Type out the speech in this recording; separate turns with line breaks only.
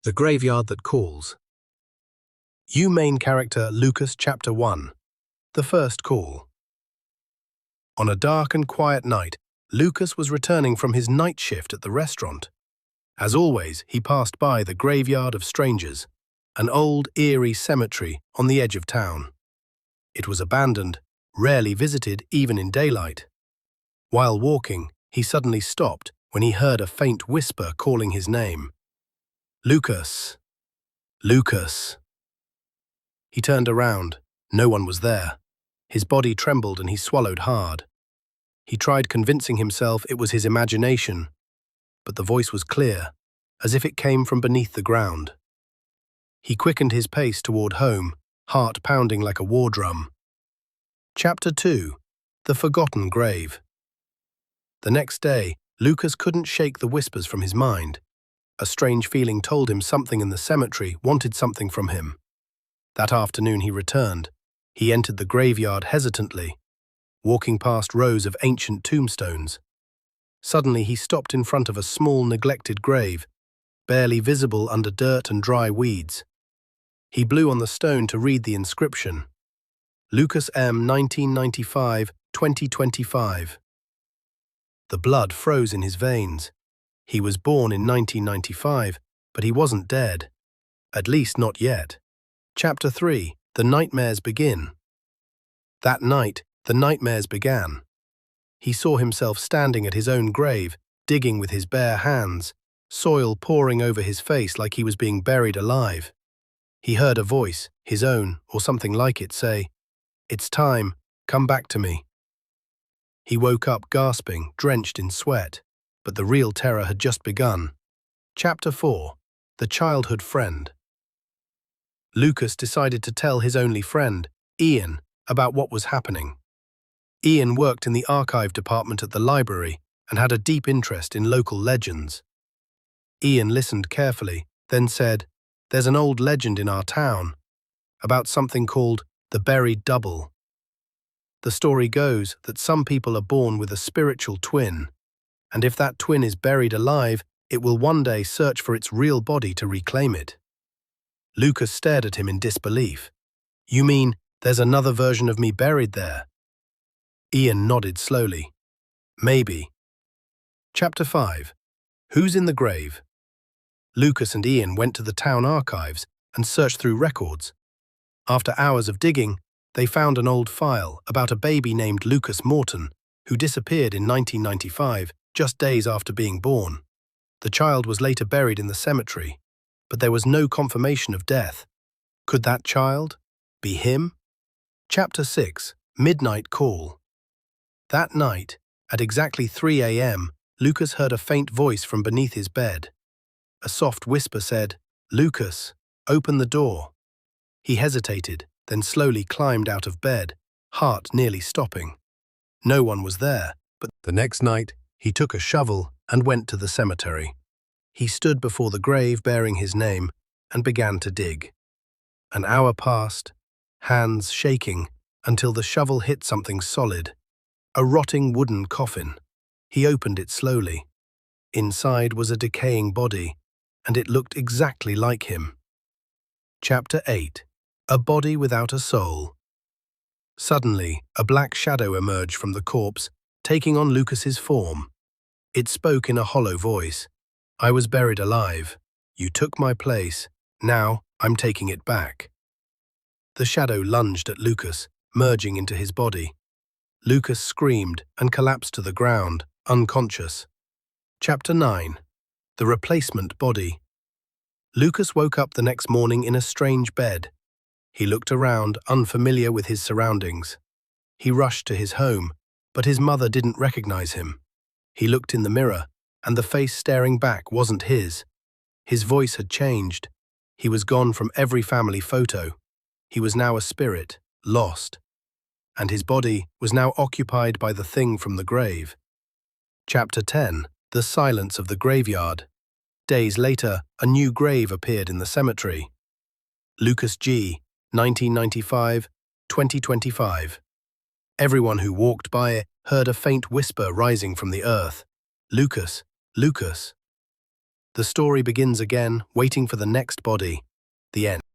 The Graveyard That Calls. You main character Lucas Chapter 1. The First Call. On a dark and quiet night, Lucas was returning from his night shift at the restaurant. As always, he passed by the Graveyard of Strangers, an old, eerie cemetery on the edge of town. It was abandoned, rarely visited even in daylight. While walking, he suddenly stopped when he heard a faint whisper calling his name. Lucas. Lucas. He turned around. No one was there. His body trembled and he swallowed hard. He tried convincing himself it was his imagination, but the voice was clear, as if it came from beneath the ground. He quickened his pace toward home, heart pounding like a war drum. Chapter 2. The Forgotten Grave. The next day, Lucas couldn't shake the whispers from his mind. A strange feeling told him something in the cemetery wanted something from him. That afternoon he returned. He entered the graveyard hesitantly, walking past rows of ancient tombstones. Suddenly he stopped in front of a small, neglected grave, barely visible under dirt and dry weeds. He blew on the stone to read the inscription. Lucas M. 1995-2025. The blood froze in his veins. He was born in 1995, but he wasn't dead. At least not yet. Chapter 3. The Nightmares Begin. That night, the nightmares began. He saw himself standing at his own grave, digging with his bare hands, soil pouring over his face like he was being buried alive. He heard a voice, his own, or something like it, say, "It's time, come back to me." He woke up gasping, drenched in sweat. But the real terror had just begun. Chapter 4. The Childhood Friend. Lucas decided to tell his only friend, Ian, about what was happening. Ian worked in the archive department at the library and had a deep interest in local legends. Ian listened carefully, then said, "There's an old legend in our town about something called the Buried Double. The story goes that some people are born with a spiritual twin, and if that twin is buried alive, it will one day search for its real body to reclaim it." Lucas stared at him in disbelief. "You mean there's another version of me buried there?" Ian nodded slowly. "Maybe." Chapter 5. Who's in the Grave? Lucas and Ian went to the town archives and searched through records. After hours of digging, they found an old file about a baby named Lucas Morton, who disappeared in 1995, just days after being born. The child was later buried in the cemetery, but there was no confirmation of death. Could that child be him? Chapter 6. Midnight Call. That night, at exactly 3 a.m., Lucas heard a faint voice from beneath his bed. A soft whisper said, "Lucas, open the door." He hesitated, then slowly climbed out of bed, heart nearly stopping. No one was there, but the next night, he took a shovel and went to the cemetery. He stood before the grave bearing his name and began to dig. An hour passed, hands shaking, until the shovel hit something solid, a rotting wooden coffin. He opened it slowly. Inside was a decaying body, and it looked exactly like him. Chapter 8. A Body Without a Soul. Suddenly, a black shadow emerged from the corpse, taking on Lucas's form. It spoke in a hollow voice. "I was buried alive. You took my place. Now I'm taking it back." The shadow lunged at Lucas, merging into his body. Lucas screamed and collapsed to the ground, unconscious. Chapter 9. The Replacement Body. Lucas woke up the next morning in a strange bed. He looked around, unfamiliar with his surroundings. He rushed to his home, but his mother didn't recognize him. He looked in the mirror, and the face staring back wasn't his. His voice had changed. He was gone from every family photo. He was now a spirit, lost. And his body was now occupied by the thing from the grave. Chapter 10. The Silence of the Graveyard. Days later, a new grave appeared in the cemetery. Lucas G. 1995-2025. Everyone who walked by it heard a faint whisper rising from the earth. "Lucas, Lucas." The story begins again, waiting for the next body. The end.